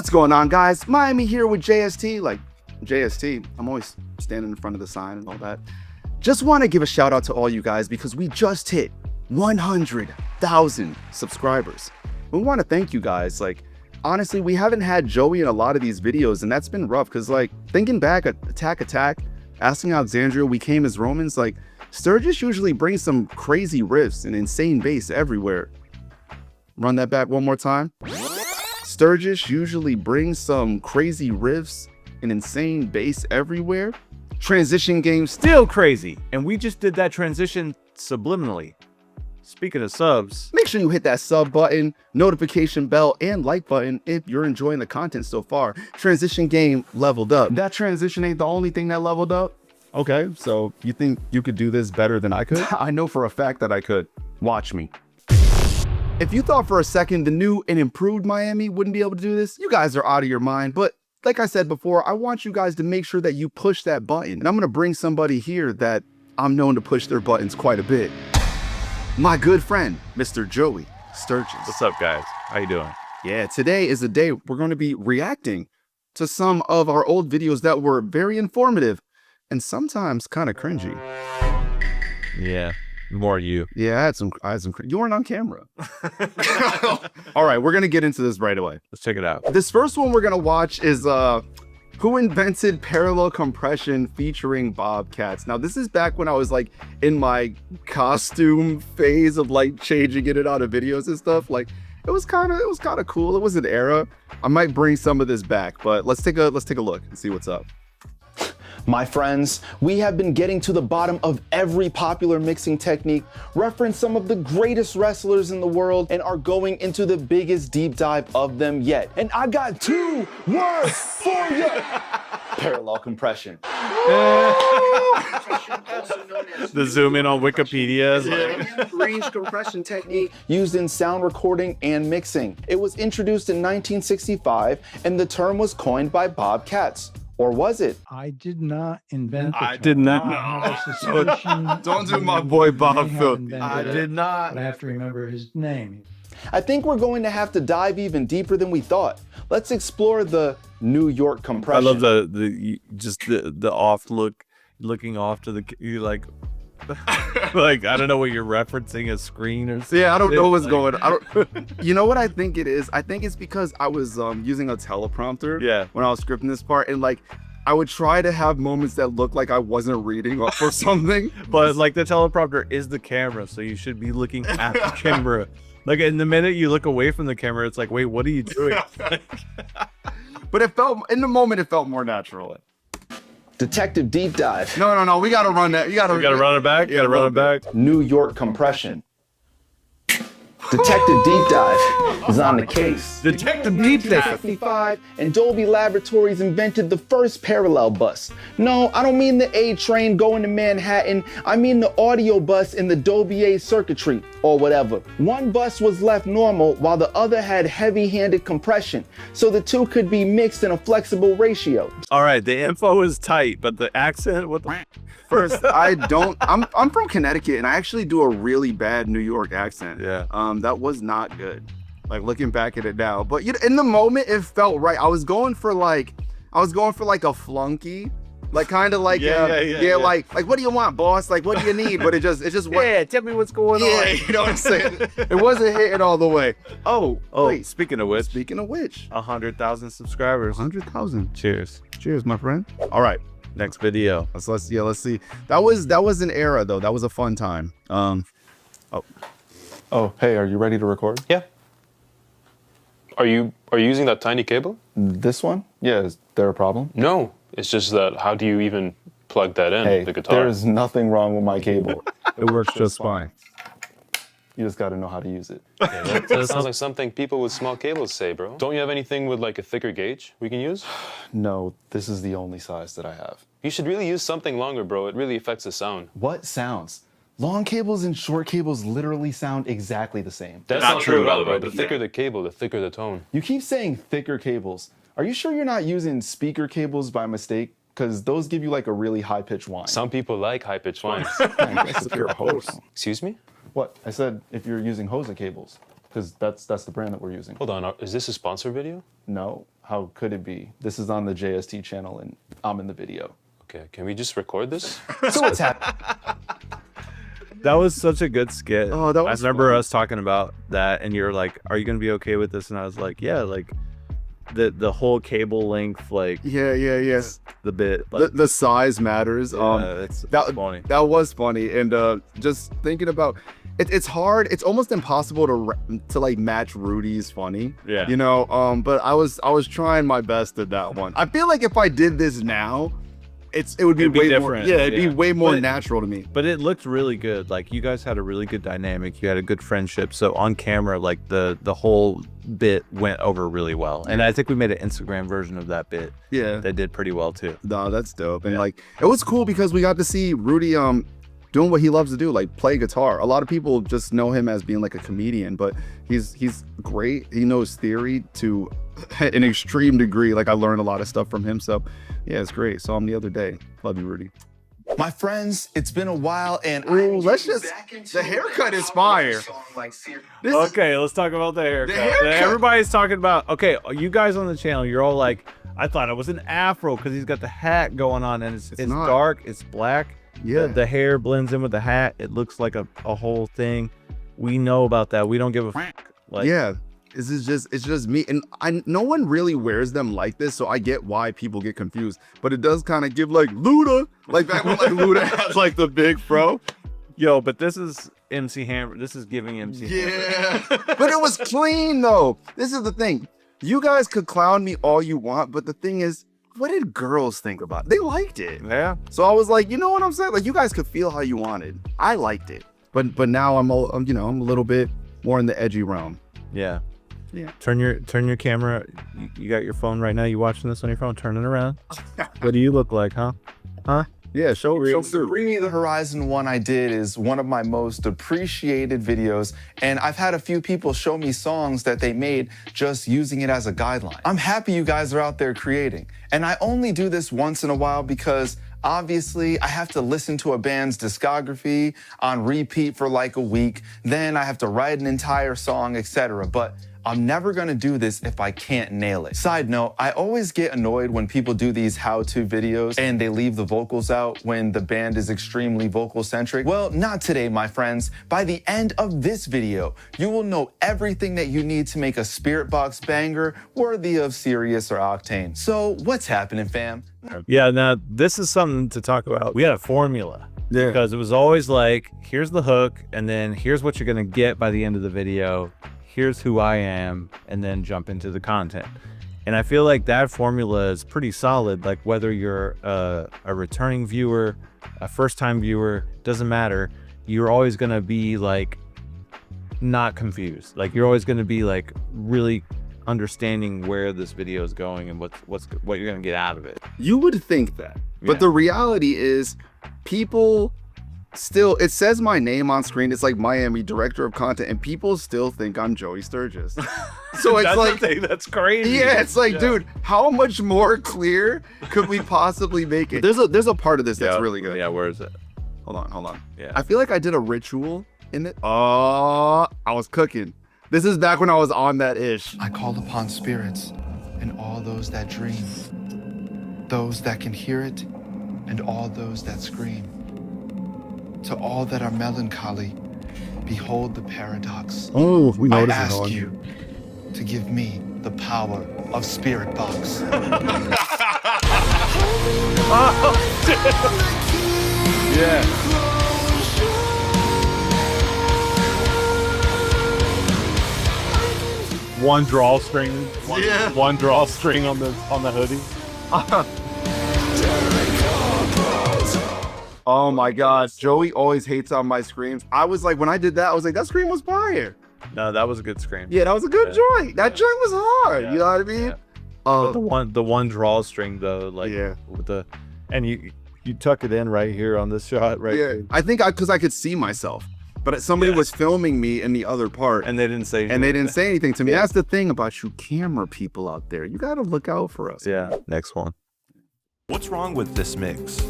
What's going on, guys? Miami here with JST. Like, JST, I'm always standing in front of the sign and all that. Just want to give a shout out to all you guys because we just hit 100,000 subscribers. We want to thank you guys. Like, honestly, we haven't had Joey in a lot of these videos, and that's been rough because, like, thinking back at Attack, Asking Alexandria, We Came as Romans, like, Sturgis usually brings some crazy riffs and insane bass everywhere. Run that back one more time. Sturgis usually brings some crazy riffs and insane bass everywhere. Transition game still crazy, and we just did that transition subliminally. Speaking of subs, make sure you hit that sub button, notification bell, and like button if you're enjoying the content so far. Transition game leveled up. That transition ain't the only thing that leveled up. Okay, so you think you could do this better than I could? I know for a fact that I could. Watch me. If you thought for a second the new and improved Miami wouldn't be able to do this, you guys are out of your mind. But like I said before, I want you guys to make sure that you push that button. And I'm gonna bring somebody here that I'm known to push their buttons quite a bit. My good friend, Mr. Joey Sturgis. What's up, guys? How you doing? Yeah, today is the day we're going to be reacting to some of our old videos that were very informative and sometimes kind of cringy. Yeah, more you. Yeah, I had some. You weren't on camera. All right, we're gonna get into this right away. Let's check it out. This first one we're gonna watch is Who Invented Parallel Compression featuring Bobcats. Now, this is back when I was like in my costume phase of like changing it out of videos and stuff. Like it was kind of cool. It was an era. I might bring some of this back, but let's take a look and see what's up. My friends, we have been getting to the bottom of every popular mixing technique, reference some of the greatest wrestlers in the world, and are going into the biggest deep dive of them yet. And I got 2 words for you. Parallel compression. The zoom in on Wikipedia is like range compression technique used in sound recording and mixing. It was introduced in 1965, and the term was coined by Bobcats. Or was it? I did not invent the term. I did not. No. Don't do my boy Bob Phil. I did not. But I have to remember his name. I think we're going to have to dive even deeper than we thought. Let's explore the New York compression. I love the off looking off to the you like like I don't know what you're referencing, a screen or something. Yeah, I don't know what's going on. You know what I think it is? I think it's because I was using a teleprompter when I was scripting this part, and like I would try to have moments that look like I wasn't reading or something. But like the teleprompter is the camera, so you should be looking at the camera. Like in the minute you look away from the camera, it's like, wait, what are you doing? But it felt, in the moment, it felt more natural. Detective deep dive. No, we gotta run that. You gotta run it back. You gotta run it back. New York compression. Detective deep dive is on the case. Detective deep dive. 1955, and Dolby Laboratories invented the first parallel bus. No, I don't mean the A train going to Manhattan. I mean the audio bus in the Dolby A circuitry, or whatever. One bus was left normal while the other had heavy-handed compression, so the two could be mixed in a flexible ratio. All right, the info is tight, but the accent, what the? First, I'm from Connecticut, and I actually do a really bad New York accent. Yeah. That was not good. Like looking back at it now, but you know, in the moment it felt right. I was going for like a flunky, like kind of like like what do you want, boss? Like what do you need? But it just yeah, tell me what's going on. Yeah, you know what I'm saying? It wasn't hitting all the way. Oh, wait. Speaking of which, 100,000 subscribers. 100,000. Cheers. Cheers, my friend. All right. Next video. Let's see. That was an era though. That was a fun time. Oh, hey, are you ready to record? Yeah. Are you using that tiny cable? This one? Yeah, is there a problem? No, it's just that how do you even plug that in, Hey, the guitar? there is nothing wrong with my cable. It works just fine. You just gotta know how to use it. Yeah, that sounds like something people with small cables say, bro. Don't you have anything with like a thicker gauge we can use? No, this is the only size that I have. You should really use something longer, bro. It really affects the sound. What sounds? Long cables and short cables literally sound exactly the same. That's not true at all, bro. The thicker the cable, the thicker the tone. You keep saying thicker cables. Are you sure you're not using speaker cables by mistake? Because those give you like a really high-pitched whine. Some people like high-pitched whines. That's if you're a host. Excuse me? What? I said if you're using Hosa cables, because that's the brand that we're using. Hold on, is this a sponsor video? No. how could it be? This is on the JST channel and I'm in the video. Okay, can we just record this? So what's happening? That was such a good skit. Oh, that I was remember fun. us talking about that, and you're like, "Are you gonna be okay with this?" And I was like, "Yeah." Like the whole cable length, like Yeah, the bit. Like, the size matters. it's funny. That was funny, and just thinking about it's hard. It's almost impossible to like match Rudy's funny. Yeah. You know. But I was trying my best at that one. I feel like if I did this now, it would be It'd be way different. more. Yeah, it'd be Yeah. way more But- natural to me. But it looked really good. Like you guys had a really good dynamic. You had a good friendship. So on camera, like the whole bit went over really well. And I think we made an Instagram version of that bit Yeah. that did pretty well too. No, that's dope. And like it was cool because we got to see Rudy doing what he loves to do, like play guitar. A lot of people just know him as being like a comedian, but he's great. He knows theory to an extreme degree. Like I learned a lot of stuff from him. So yeah, it's great. Saw him the other day. Love you, Rudy. My friends, it's been a while and Ooh, let's just the haircut is fire. This is- Okay, let's talk about the haircut. haircut. Everybody's talking about, okay, you guys on the channel, you're all like, I thought it was an afro because he's got the hat going on and it's not. dark, it's black. Yeah. The hair blends in with the hat. It looks like a whole thing. We know about that. We don't give a f. Like, yeah. It's just me, and no one really wears them like this, so I get why people get confused. But it does kind of give like Luda, like back when like Luda has like the big fro. Yo, but this is MC Hammer. This is giving MC Hammer. Yeah, but it was clean though. This is the thing. You guys could clown me all you want, but the thing is, what did girls think about it? They liked it. Yeah. So I was like, you know what I'm saying? Like you guys could feel how you wanted. I liked it, but now I'm a little bit more in the edgy realm. Yeah. Yeah. Turn your camera. You got your phone right now. You watching this on your phone? Turn it around. What do you look like, huh? Yeah, show real. Bring Me the Horizon one I did is one of my most appreciated videos, and I've had a few people show me songs that they made just using it as a guideline. I'm happy you guys are out there creating, and I only do this once in a while because obviously I have to listen to a band's discography on repeat for like a week, then I have to write an entire song, etc. But I'm never gonna do this if I can't nail it. Side note, I always get annoyed when people do these how-to videos and they leave the vocals out when the band is extremely vocal-centric. Well, not today, my friends. By the end of this video, you will know everything that you need to make a Spirit Box banger worthy of Sirius or Octane. So, what's happening, fam? Yeah. Now this is something to talk about. We had a formula. Yeah. Because it was always like, here's the hook, and then here's what you're gonna get by the end of the video. Here's who I am, and then jump into the content. And I feel like that formula is pretty solid. Like whether you're a returning viewer, a first-time viewer, doesn't matter. You're always gonna be like not confused. Like you're always gonna be like really understanding where this video is going and what you're gonna get out of it. You would think that, but Yeah. the reality is, people still, it says my name on screen. It's like Miami, director of content, and people still think I'm Joey Sturgis. So it's That's like, the thing, that's crazy. yeah, it's like, dude, how much more clear could we possibly make it? There's a part of this that's really good. Yeah, where is it? Hold on. Yeah. I feel like I did a ritual in it. Oh, I was cooking. This is back when I was on that ish. I call upon spirits and all those that dream, those that can hear it and all those that scream. To all that are melancholy, behold the paradox. Oh, we I know this is ask on. you to give me the power of Spirit Box. Yeah. One drawstring. One drawstring on the hoodie. Oh my God, Joey always hates on my screams. I was like, when I did that, I was like, that scream was fire. No, that was a good scream. Yeah, that was a good joint. That joint was hard. Yeah. You know what I mean? Yeah. But Uh, the one drawstring though, like Yeah. with the, and you tuck it in right here on this shot, right? yeah, I think because I could see myself, but somebody was filming me in the other part, And they didn't say. and they didn't say anything to me. That's the thing about you camera people out there. You gotta look out for us. Yeah. Next one. What's wrong with this mix?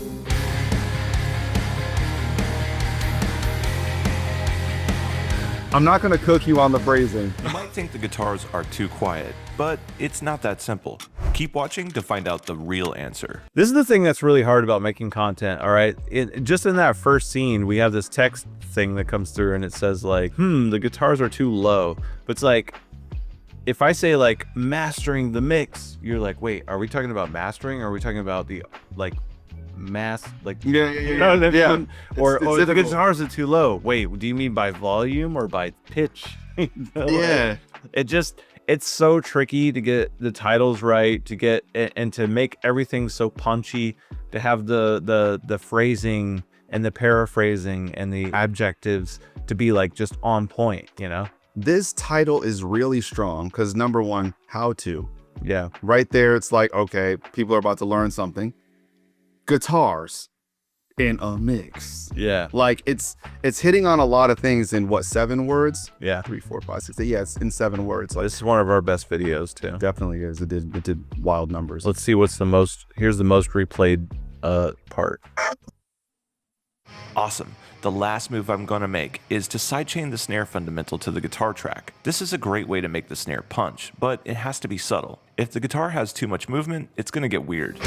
I'm not gonna cook you on the phrasing. You might think the guitars are too quiet, but it's not that simple. Keep watching to find out the real answer. This is the thing that's really hard about making content, all right? Just in that first scene, we have this text thing that comes through and it says like, the guitars are too low. But it's like, if I say like mastering the mix, you're like, wait, are we talking about mastering? Or are we talking about the like Yeah. Or It's the difficult. guitars are too low. Wait, do you mean by volume or by pitch? You know, like, Yeah. it's so tricky to get the titles right, to get and to make everything so punchy, to have the phrasing and the paraphrasing and the adjectives to be like just on point, you know? This title is really strong because number one, how to. Yeah. Right there, it's like, okay, people are about to learn something. Guitars in a mix. Yeah. Like it's hitting on a lot of things in what, 7 words? Yeah. 3, 4, 5, 6. Yeah, it's in 7 words. Like This is one of our best videos too. definitely is. It did wild numbers. Let's see what's the most, here's the most replayed part. Awesome. The last move I'm gonna make is to sidechain the snare fundamental to the guitar track. This is a great way to make the snare punch, but it has to be subtle. If the guitar has too much movement, it's gonna get weird.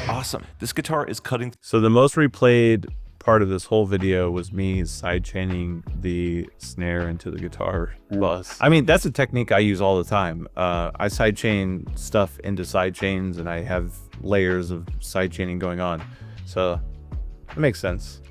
Awesome. This guitar is cutting. So the most replayed part of this whole video was me sidechaining the snare into the guitar bus. I mean, that's a technique I use all the time. I sidechain stuff into sidechains and I have layers of sidechaining going on. So it makes sense.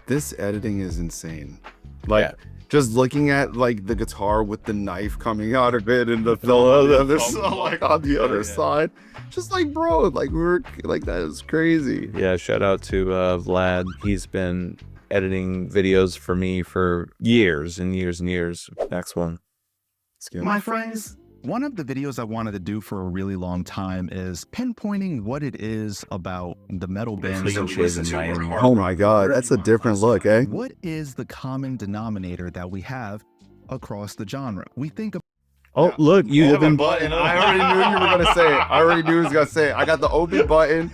This editing is insane. Like just looking at like the guitar with the knife coming out of it and the other like on the other side. Just like, bro, like we're like, that is crazy. Yeah, shout out to Vlad. He's been editing videos for me for years and years and years. Next one. My friends, one of the videos I wanted to do for a really long time is pinpointing what it is about the metal bands. Oh my God, that's a different look, eh? What is the common denominator that we have across the genre? We think of Oh, look, you Open button. I already knew you were gonna say it. I already knew he was gonna say it. I got the open button,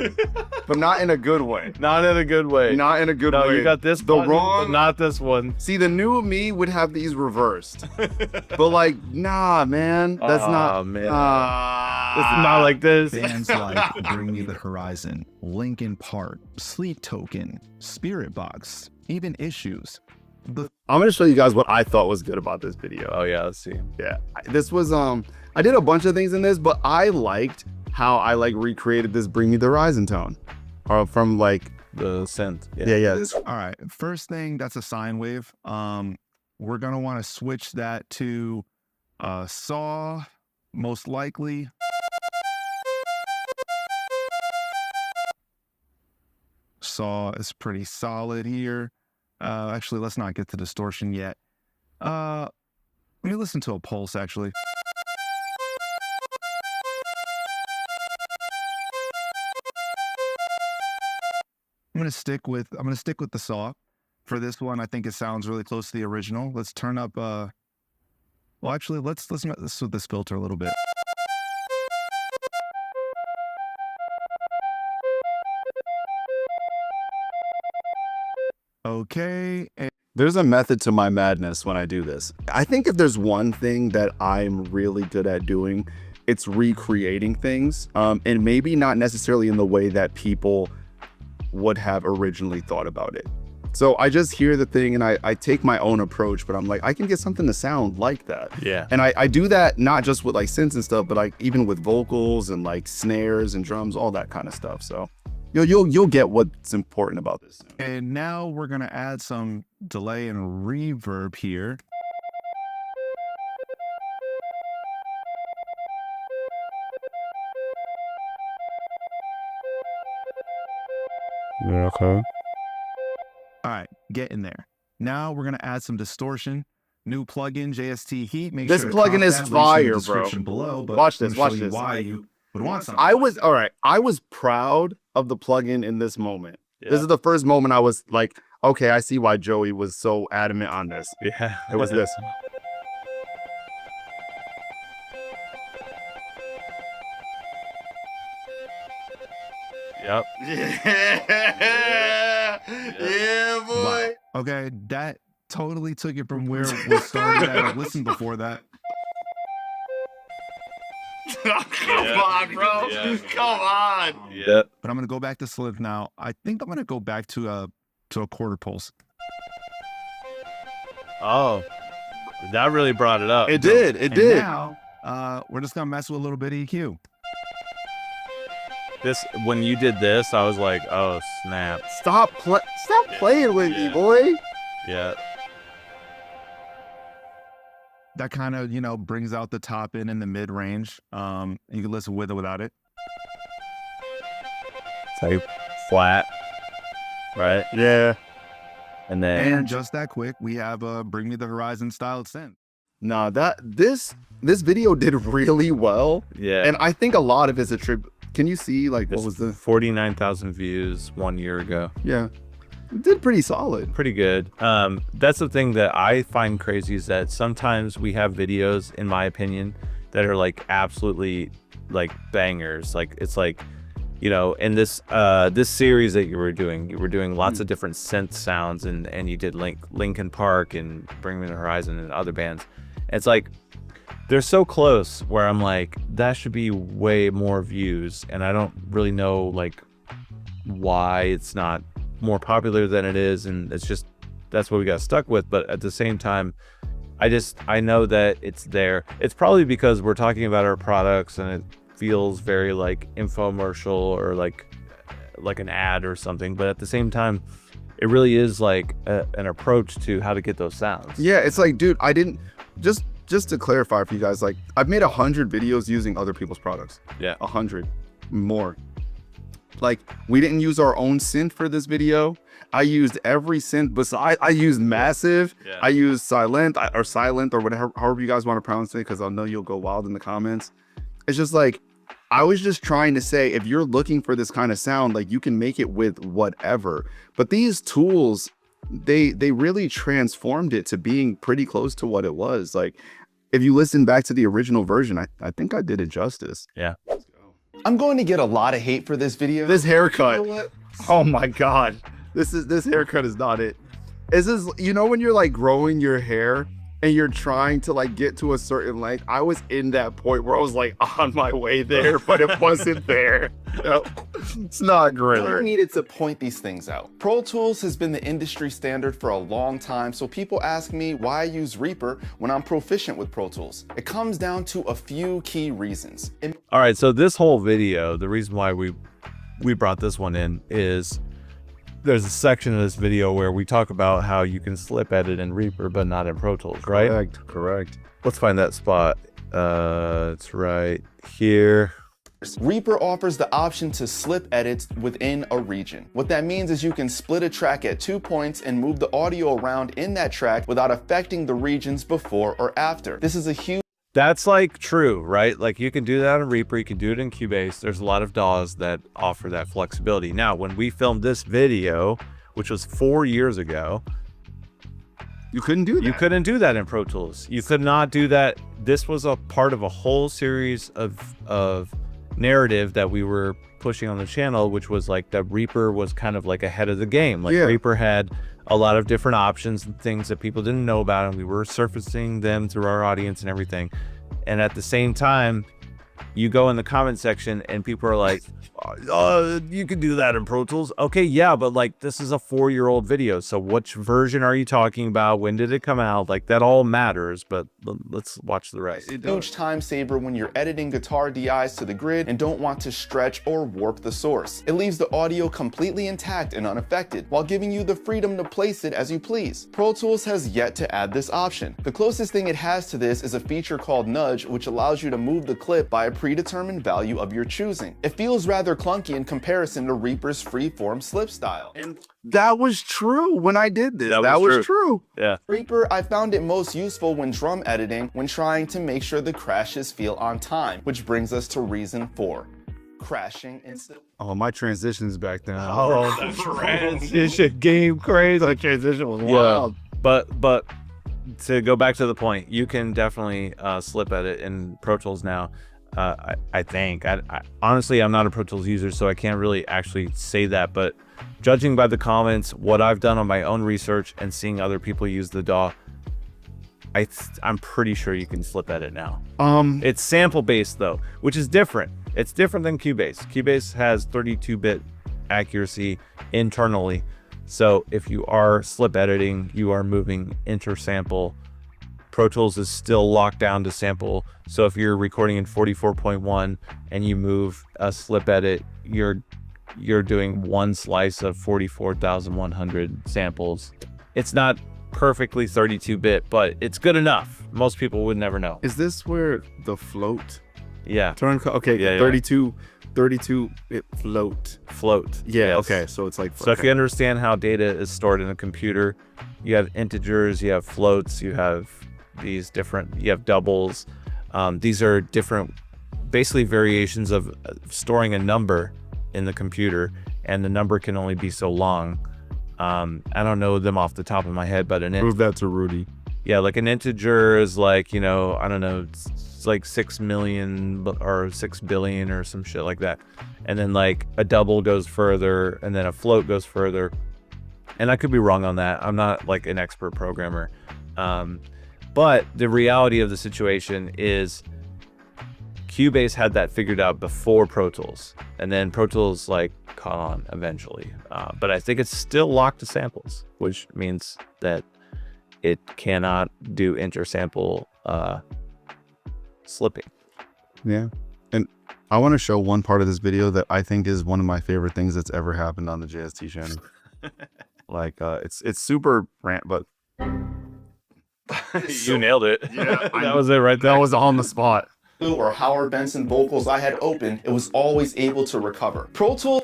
but not in a good way. not in a good way. Not in a good No, way. you got this the button, wrong. but not this one. See, the new me would have these reversed, but like, nah, man, that's not. Man. Ah. It's not like this. bands like Bring Me the Horizon, Linkin Park, Sleep Token, Spirit Box, even Issues. I'm gonna show you guys what I thought was good about this video. Oh yeah, let's see. Yeah, this was I did a bunch of things in this, but I liked how I like recreated this Bring Me the Horizon tone, or from like The synth. yeah. All right, first thing, that's a sine wave. We're gonna want to switch that to saw, most likely. Saw is pretty solid here. Actually, let's not get to distortion yet. Let me listen to a pulse, actually. I'm gonna stick with the saw for this one. I think it sounds really close to the original. Let's turn up well, actually, let's mess with this filter a little bit. Okay. There's a method to my madness when I do this. I think if there's one thing that I'm really good at doing, it's recreating things, and maybe not necessarily in the way that people would have originally thought about it. So I just hear the thing and I take my own approach, but I'm like, I can get something to sound like that. Yeah. And I do that not just with like synths and stuff, but like even with vocals and like snares and drums, all that kind of stuff. So you'll get what's important about this. And now we're gonna add some delay and reverb here. Yeah, okay. All right, get in there. Now we're gonna add some distortion. New plugin, JST Heat. Make This sure to plugin cop is that, links in the fire, bro. description below, but Watch I'm this, gonna watch show you this. why you would want something. I was proud of the plugin in this moment. Yeah. This is the first moment I was like, okay, I see why Joey was so adamant on this. Yeah. It was this. Yep. Yeah, boy. Wow. Okay, that totally took it from where we started at. Like, listen before that. Come on, bro. Come on. Yep. But I'm gonna go back to slip now. I think I'm gonna go back to a quarter pulse. Oh, that really brought it up. It did. It And did. now, we're just gonna mess with a little bit of EQ. This when you did this, I was like, oh snap. Stop playing with me, boy. Yeah. That kind of, brings out the top end and the mid range. You can listen with or without it. Say flat. Right? Yeah. And then And just that quick, we have Bring Me the Horizon style synth. Nah, this video did really well. yeah. And I think a lot of it's a trip. Can you see like This what was the 49,000 views 1 year ago. yeah. It did pretty solid. Pretty good. That's the thing that I find crazy is that sometimes we have videos, in my opinion, that are like absolutely like bangers. Like it's like, in this series that you were doing lots of different synth sounds, and you did Linkin Park and Bring Me the Horizon and other bands. It's like they're so close where I'm like, that should be way more views, and I don't really know like why it's not more popular than it is, and it's just that's what we got stuck with. But at the same time, I know that it's there. It's probably because we're talking about our products and it feels very like infomercial or like an ad or something, but at the same time it really is like an approach to how to get those sounds. Yeah, it's like, dude, I didn't just to clarify for you guys, like I've made 100 videos using other people's products. Yeah. 100 more. Like we didn't use our own synth for this video. I used every synth besides I used Massive. Yeah. I used Silent or whatever, however you guys want to pronounce it, because I know you'll go wild in the comments. It's just like, I was just trying to say, if you're looking for this kind of sound, like you can make it with whatever. But these tools, they really transformed it to being pretty close to what it was. Like if you listen back to the original version, I think I did it justice. Yeah. I'm going to get a lot of hate for this video. This haircut. You know what? Oh my God. This haircut is not it. Is this, when you're like growing your hair and you're trying to like get to a certain length? I was in that point where I was like on my way there, but it wasn't there. It's not I great. needed to point these things out. Pro Tools has been the industry standard for a long time, so people ask me why I use Reaper when I'm proficient with Pro Tools. It comes down to a few key reasons. All right, so this whole video, the reason why we brought this one in is there's a section of this video where we talk about how you can slip edit in Reaper but not in Pro Tools, right? Correct. Let's find that spot. It's right here. Reaper offers the option to slip edits within a region. What that means is you can split a track at 2 points and move the audio around in that track without affecting the regions before or after. This is a huge That's like true, right? Like you can do that in Reaper, you can do it in Cubase. There's a lot of DAWs that offer that flexibility. Now, when we filmed this video, which was 4 years ago, You couldn't do that. you couldn't do that in Pro Tools. You could not do that. This was a part of a whole series of narrative that we were pushing on the channel, which was like that Reaper was kind of like ahead of the game. Like Yeah. Reaper had a lot of different options and things that people didn't know about, and we were surfacing them through our audience and everything. And at the same time, you go in the comment section and people are like, you can do that in Pro Tools. Okay, yeah, but like this is a 4-year-old video, so which version are you talking about? When did it come out? Like that all matters, but let's watch the rest. huge time saver when you're editing guitar DIs to the grid and don't want to stretch or warp the source. It leaves the audio completely intact and unaffected while giving you the freedom to place it as you please. Pro Tools has yet to add this option. The closest thing it has to this is a feature called Nudge, which allows you to move the clip by a predetermined value of your choosing. It feels rather clunky in comparison to Reaper's freeform slip style. And that was true when I did this. That That was was true. Yeah. Reaper, I found it most useful when drum editing when trying to make sure the crashes feel on time, which brings us to reason 4. Crashing instead. Oh, my transitions back then. Oh, the transition game crazy. The transition was Yeah, wild. but to go back to the point, you can definitely slip edit in Pro Tools now. I think. Honestly, I'm not a Pro Tools user, so I can't really actually say that. But judging by the comments, what I've done on my own research and seeing other people use the DAW, I'm pretty sure you can slip edit now. It's sample based though, which is different. It's different than Cubase. Cubase has 32-bit accuracy internally. So if you are slip editing, you are moving intersample. Pro Tools is still locked down to sample. So if you're recording in 44.1 and you move a slip edit, you're doing one slice of 44,100 samples. It's not perfectly 32-bit, but it's good enough. Most people would never know. Is this where the float Yeah. turn? Okay, Yeah, 32 it float. Yeah, Yes. okay, so it's like, So if you understand how data is stored in a computer, you have integers, you have floats, you have these different, you have doubles. These are different, basically variations of storing a number in the computer, and the number can only be so long. I don't know them off the top of my head, but Prove that to Rudy. yeah, like an integer is like, you know, I don't know, it's like 6 million or 6 billion or some shit like that. And then like a double goes further, and then a float goes further. And I could be wrong on that. I'm not like an expert programmer. But the reality of the situation is Cubase had that figured out before Pro Tools, and then Pro Tools like caught on eventually. But I think it's still locked to samples, which means that it cannot do intersample slipping. Yeah. And I want to show one part of this video that I think is one of my favorite things that's ever happened on the JST channel. Like it's super rant, but You nailed it. Yeah, That was it right there. that was on the spot. or Howard Benson vocals I had open, it was always able to recover. Pro Tools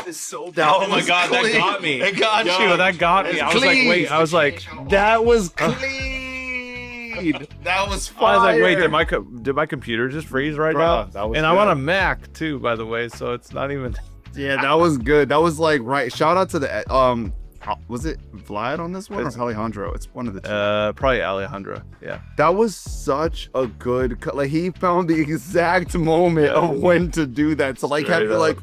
is so Oh my god, that got me. It got Yo, you. that got me. It's I was like, clean. wait, I was like, That was clean. That was fire. I was like, wait, did my computer just freeze right now? Bruh, that was And I good. want a Mac too, by the way, so it's not even. Yeah, that was good. That was like right. Shout out to the was it Vlad on this one or Alejandro? It's one of the two. Probably Alejandro. Yeah. That was such a good like he found the exact moment of when to do that. So like Straight having up. like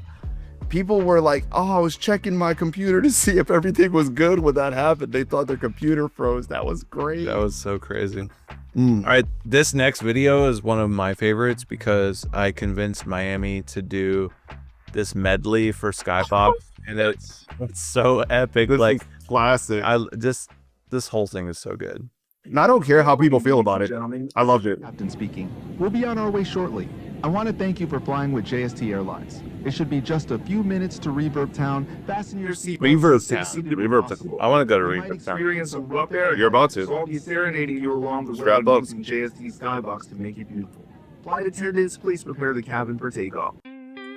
people were like, oh, I was checking my computer to see if everything was good when that happened. They thought their computer froze. That was great. That was so crazy. Mm. All right, this next video is one of my favorites because I convinced Miami to do this medley for Skypop, and it's so epic. This Like is classic. this whole thing is so good. And I don't care how people feel about it. I loved it. Captain speaking. We'll be on our way shortly. I want to thank you for flying with JST Airlines. It should be just a few minutes to Reverb Town. Fasten your seat. Reverb Town. I want to go to You might Reverb Town. experience a rough You're about to. So I'll be serenading you along the way Strap up. using JST Skybox to make it beautiful. Flight attendants, please prepare the cabin for takeoff.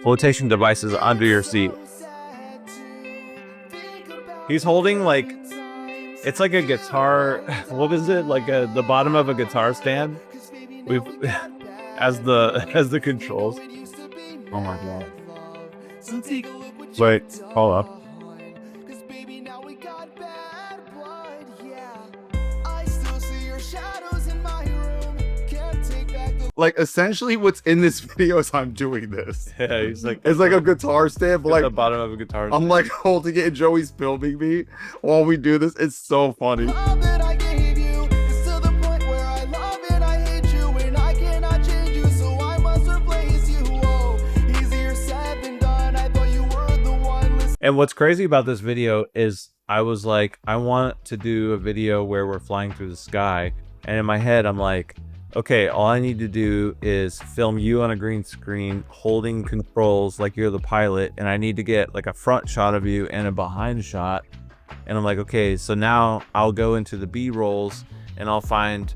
Flotation devices under your seat. He's holding like, it's like a guitar. What is it? Like the bottom of a guitar stand. We've as the controls. Oh my god. Wait, hold up. Like essentially what's in this video is I'm doing this. Yeah, he's like, It's like a guitar stand, but at the like bottom of a guitar. I'm like holding it and Joey's filming me while we do this. It's so funny. And what's crazy about this video is I was like, I want to do a video where we're flying through the sky. And in my head, I'm like, okay, all I need to do is film you on a green screen holding controls like you're the pilot. And I need to get like a front shot of you and a behind shot. And I'm like, okay, so now I'll go into the B-rolls and I'll find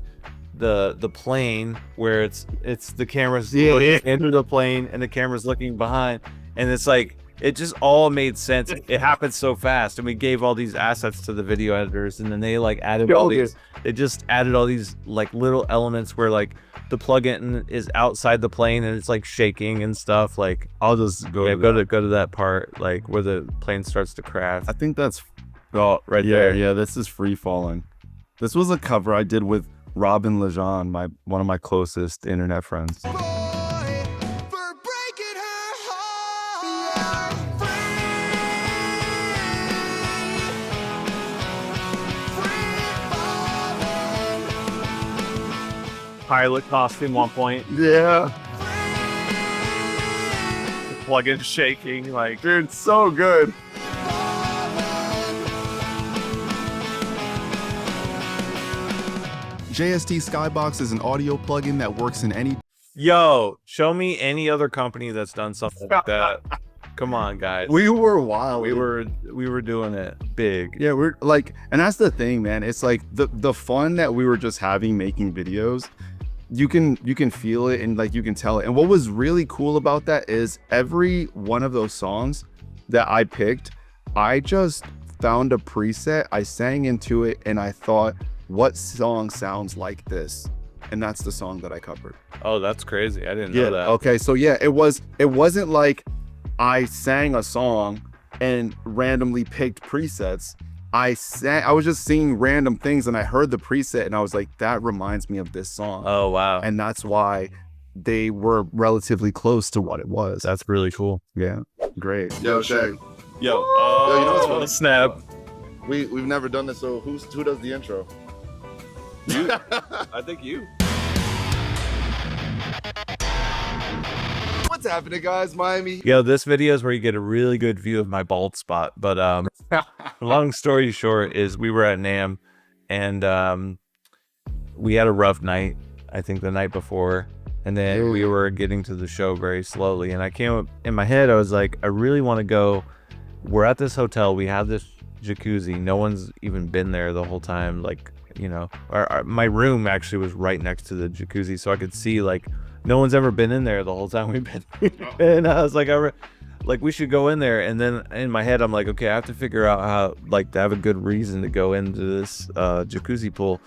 the plane where it's the camera's looking into the plane and the camera's looking behind. And it's like, it just all made sense. It happened so fast, and we gave all these assets to the video editors, and then they like added all these. They just added all these like little elements where like the plugin is outside the plane and it's like shaking and stuff. Like I'll just go to that part like where the plane starts to crash. I think that's Oh, right there. Yeah, this is free falling. This was a cover I did with Robin Lejean, one of my closest internet friends. Pilot costume 1 point. Yeah. Plug-in shaking, like, Dude, so good. JST Skybox is an audio plugin that works in any. yo, show me any other company that's done something like that. Come on, guys. We were wild. We were doing it big. Yeah, we're like, and that's the thing, man. It's like the fun that we were just having making videos. You can feel it and like you can tell it. And what was really cool about that is every one of those songs that I picked, I just found a preset, I sang into it, and I thought, what song sounds like this? And that's the song that I covered. Oh, that's crazy. I didn't know that. Okay, so yeah, it wasn't like I sang a song and randomly picked presets. I was just singing random things and I heard the preset and I was like, that reminds me of this song. Oh, wow. And that's why they were relatively close to what it was. That's really cool. Yeah, great. Yo, Shay. Yo, Yo, you know what's funny? Snap. We've never done this, so who does the intro? You? I think you. What's happening, guys? Miami. Yo, this video is where you get a really good view of my bald spot. But long story short is we were at NAMM and we had a rough night, I think the night before. And then we were getting to the show very slowly. And I came up in my head, I was like, I really want to go. We're at this hotel. We have this jacuzzi. No one's even been there the whole time. Like, you know, my room actually was right next to the jacuzzi. So I could see like, no one's ever been in there the whole time we've been. And I was like, we should go in there. And then in my head, I'm like, okay, I have to figure out how, like, to have a good reason to go into this jacuzzi pool.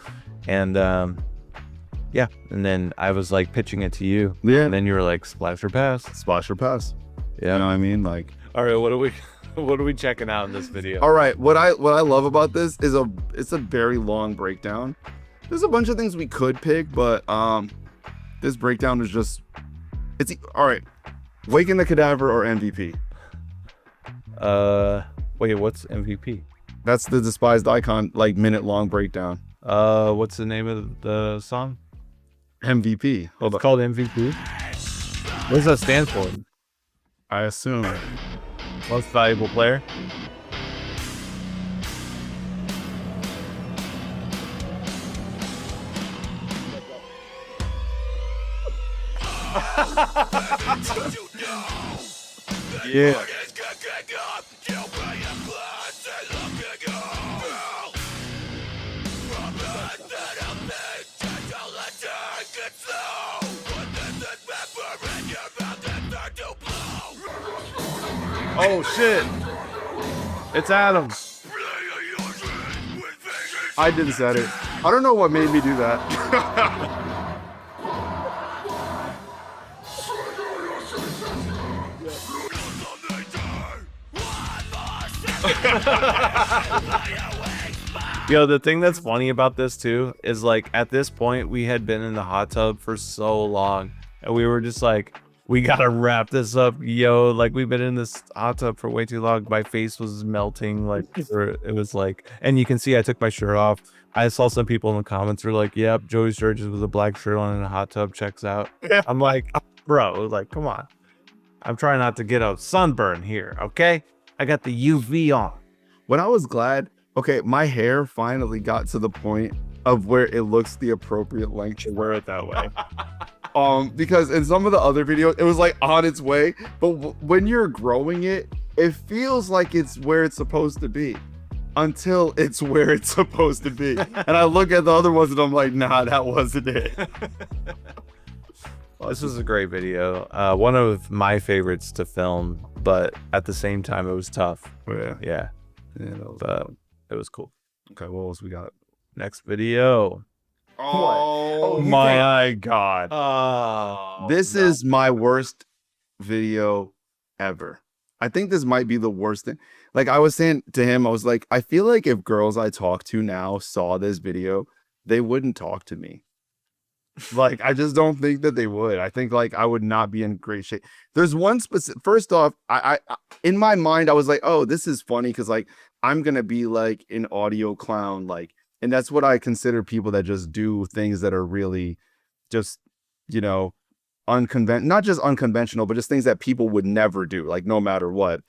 And yeah, and then I was like pitching it to you. Yeah. And then you were like, splash or pass. Splash or pass. Yeah. You know what I mean? Like, All right, what are we checking out in this video? all right, what I love about this is it's a very long breakdown. There's a bunch of things we could pick, but this breakdown is just all right. Waking the Cadaver or MVP? Wait, what's MVP? That's the Despised Icon, like, minute-long breakdown. What's the name of the song? MVP. Hold It's on. called MVP. What does that stand for? I assume. Most valuable player. Yeah. Oh shit! It's Adam. I didn't set it. I don't know what made me do that. Yo, the thing that's funny about this too is like at this point we had been in the hot tub for so long and we were just like, we gotta wrap this up, yo. Like we've been in this hot tub for way too long. My face was melting, like it was like, and you can see I took my shirt off. I saw some people in the comments were like, yep, Joey Sturgis with a black shirt on in a hot tub checks out. Yeah. I'm like, bro, like, come on. I'm trying not to get a sunburn here, okay? I got the UV on. When I was glad, okay, my hair finally got to the point of where it looks the appropriate length to wear it that way. Because in some of the other videos, it was like on its way, but when you're growing it, it feels like it's where it's supposed to be until it's where it's supposed to be. And I look at the other ones and I'm like, nah, that wasn't it. This was a great video. One of my favorites to film, but at the same time, it was tough. Yeah. Yeah, That but it was cool. okay, what else we got? Next video. Oh My God. Oh, this is my worst video ever. I think this might be the worst thing. Like I was saying to him, I was like, I feel like if girls I talk to now saw this video, they wouldn't talk to me. Like, I just don't think that they would. I think like I would not be in great shape. There's one specific, first off, I in my mind, I was like, oh, this is funny because like I'm gonna be like an audio clown, like, and that's what I consider people that just do things that are really just, you know, not just unconventional, but just things that people would never do, like no matter what.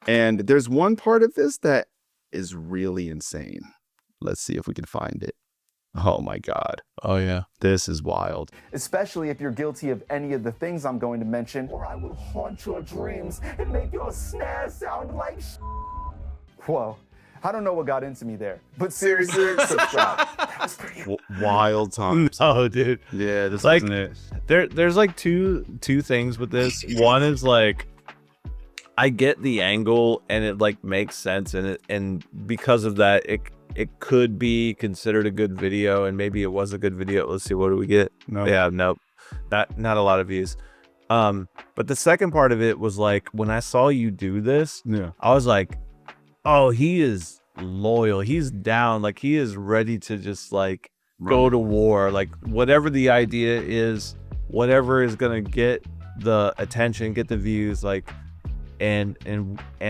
And there's one part of this that is really insane. Let's see if we can find it. Oh my God. Oh yeah. This is wild. Especially if you're guilty of any of the things I'm going to mention, or I will haunt your dreams and make your snare sound like Whoa. I don't know what got into me there, but seriously, subscribe. That was pretty Wild times. Oh, dude. Yeah, this Like, isn't it. There's like two things with this. One is like, I get the angle and it like makes sense, and because of that, it could be considered a good video, and maybe it was a good video. Let's see, what do we get? No. Yeah, nope. Not a lot of views. But the second part of it was like, when I saw you do this, Yeah. I was like, oh, he is loyal. He's down. Like, he is ready to just like go to war. Like, whatever the idea is, whatever is gonna get the attention, get the views, like, and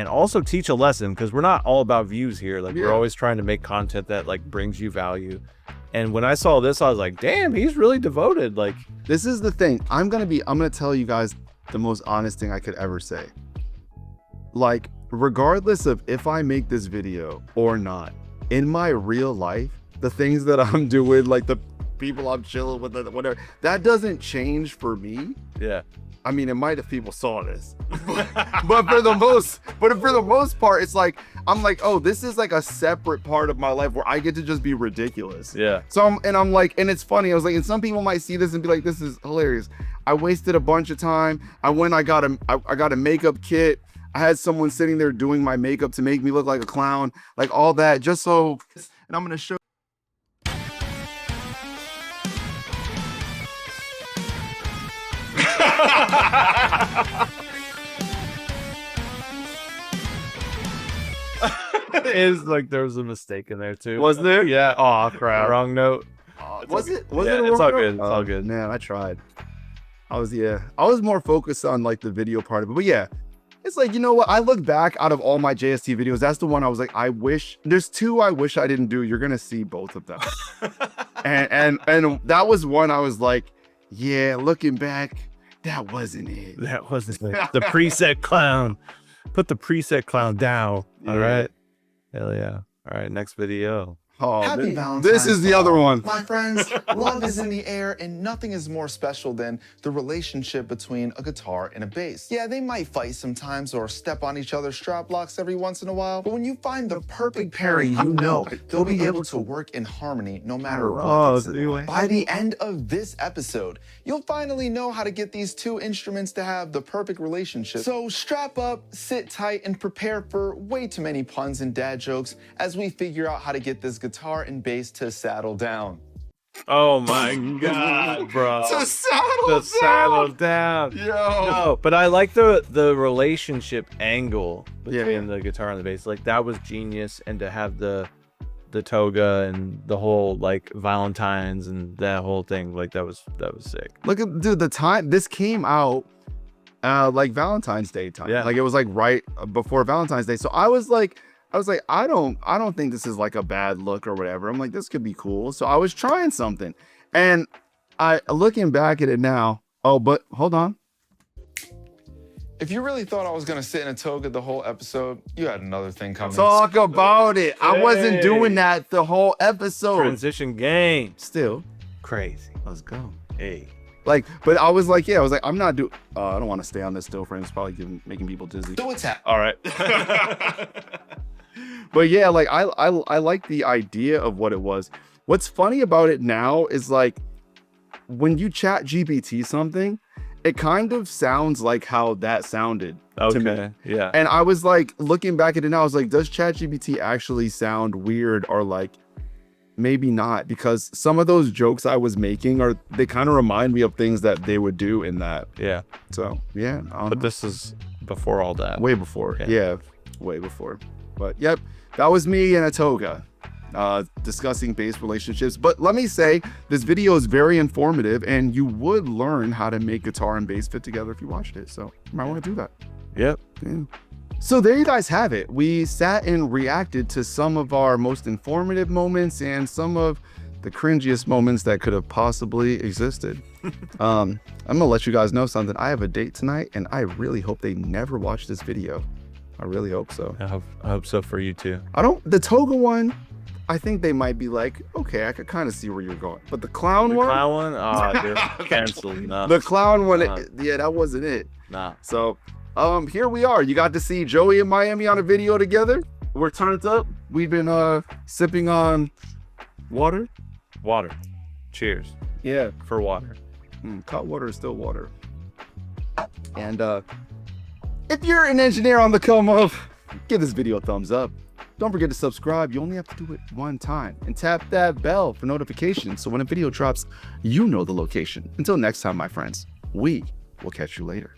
also teach a lesson, because we're not all about views here. Like, we're always trying to make content that like brings you value. And when I saw this, I was like, damn, he's really devoted. Like, This is the thing. I'm gonna tell you guys the most honest thing I could ever say. Like, regardless of if I make this video or not, in my real life, the things that I'm doing, like the people I'm chilling with, whatever, that doesn't change for me. yeah. I mean, it might if people saw this, but for the most part, it's like, I'm like, oh, this is like a separate part of my life where I get to just be ridiculous. Yeah. So I'm like, and it's funny. I was like, and some people might see this and be like, this is hilarious. I wasted a bunch of time. I got a makeup kit. I had someone sitting there doing my makeup to make me look like a clown, like all that, just so. And I'm gonna show. It is like there was a mistake in there too. Was there? Yeah. Oh crap. Wrong note. Was it? Yeah, Was it? it's all wrong good. note? It's all good. Man, I tried. I was more focused on like the video part of it. But yeah, it's like, you know what? I look back out of all my JST videos. That's the one I was like, there's two I wish I didn't do. You're gonna see both of them. and that was one I was like, yeah, looking back, that wasn't it. That wasn't it. The preset clown. Put the preset clown down. All right. Hell yeah. All right. Next video. Oh, Happy this Valentine's is the to other all. one. My friends, love is in the air, and nothing is more special than the relationship between a guitar and a bass. Yeah, they might fight sometimes or step on each other's strap locks every once in a while, but when you find the perfect pairing, you know they'll be able to work in harmony no matter what. Oh, anyway. By the end of this episode, you'll finally know how to get these two instruments to have the perfect relationship. So strap up, sit tight, and prepare for way too many puns and dad jokes as we figure out how to get this guitar and bass to saddle down. Oh my God, bro. To saddle saddle down. Yo. No, but I like the relationship angle between the guitar and the bass. Like, that was genius. And to have the toga and the whole like Valentine's and that whole thing, like that was sick. Look at, dude, the time this came out, like Valentine's Day time. Yeah. Like it was like right before Valentine's Day. So I was like, I don't think this is like a bad look or whatever. I'm like, this could be cool. So I was trying something, and looking back at it now. Oh, but hold on. If you really thought I was gonna sit in a toga the whole episode, you had another thing coming. Talk about it. I wasn't doing that the whole episode. Transition game. Still, Crazy. let's go. Hey. Like, but I was like, I'm not doing. I don't want to stay on this still frame. It's probably making people dizzy. So what's happening? All right. But yeah, like I like the idea of what it was. What's funny about it now is like when you chat GPT something, it kind of sounds like how that sounded to me. Okay. Yeah. And I was like, looking back at it now, I was like, does ChatGPT actually sound weird, or like maybe not? Because some of those jokes I was making they kind of remind me of things that they would do in that. Yeah. So yeah, I don't But know. this is before all that. Way before. Yeah. Yeah, way before. But yep, that was me in a toga. discussing bass relationships. But let me say, this video is very informative, and you would learn how to make guitar and bass fit together if you watched it. So you might want to do that. Yep. Yeah. So there you guys have it. We sat and reacted to some of our most informative moments and some of the cringiest moments that could have possibly existed. I'm gonna let you guys know something. I have a date tonight, and I really hope they never watch this video. I really hope so. I hope so for you too. The toga one, I think they might be like, okay, I could kind of see where you're going. But the clown one? Clown one? Oh, dude, canceled. No. The clown one, Nah. yeah, that wasn't it. Nah. So, here we are. You got to see Joey and Miami on a video together. We're turned up. We've been sipping on water. Water. Cheers Yeah. for water. Hot water is still water. And if you're an engineer on the come up, give this video a thumbs up. Don't forget to subscribe. You only have to do it one time. And tap that bell for notifications so when a video drops, you know the location. Until next time, my friends, we will catch you later.